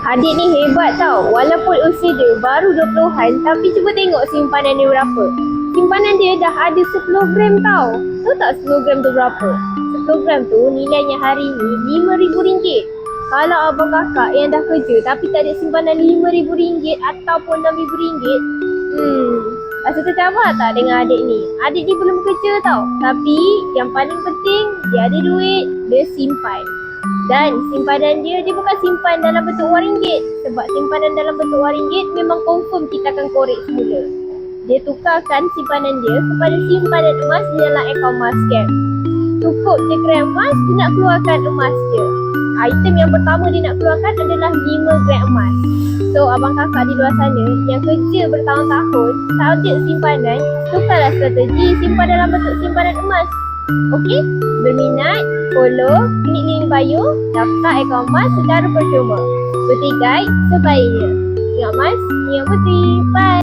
Adik ni hebat tau. Walaupun usia dia baru 20-an, tapi cuba tengok simpanan dia berapa. Simpanan dia dah ada 10 gram tau. Tahu tak 10 gram tu berapa? 10 gram tu nilainya hari ni RM5,000. Kalau abang kakak yang dah kerja tapi tak ada simpanan RM5,000 ataupun RM6,000, rasa tercabar tak dengan adik ni? Adik ni belum kerja tau. Tapi yang paling penting, dia ada duit, dia simpan. Dan simpanan dia bukan simpan dalam bentuk wang ringgit. Sebab simpanan dalam bentuk wang ringgit memang confirm kita akan korek semula. Dia tukarkan simpanan dia kepada simpanan emas di dalam akaun Mascap. Cukup je gram emas, dia nak keluarkan emas je. Item yang pertama dia nak keluarkan adalah 5 gram emas. So abang kakak di luar sana yang kerja bertahun-tahun, target simpanan, tukarlah strategi simpan dalam bentuk simpanan emas. Okey? Berminat, follow, klik link bio, daftar akaun emas secara percuma. Putih Guide sebaiknya. Ingat Mas, ingat Putih. Bye!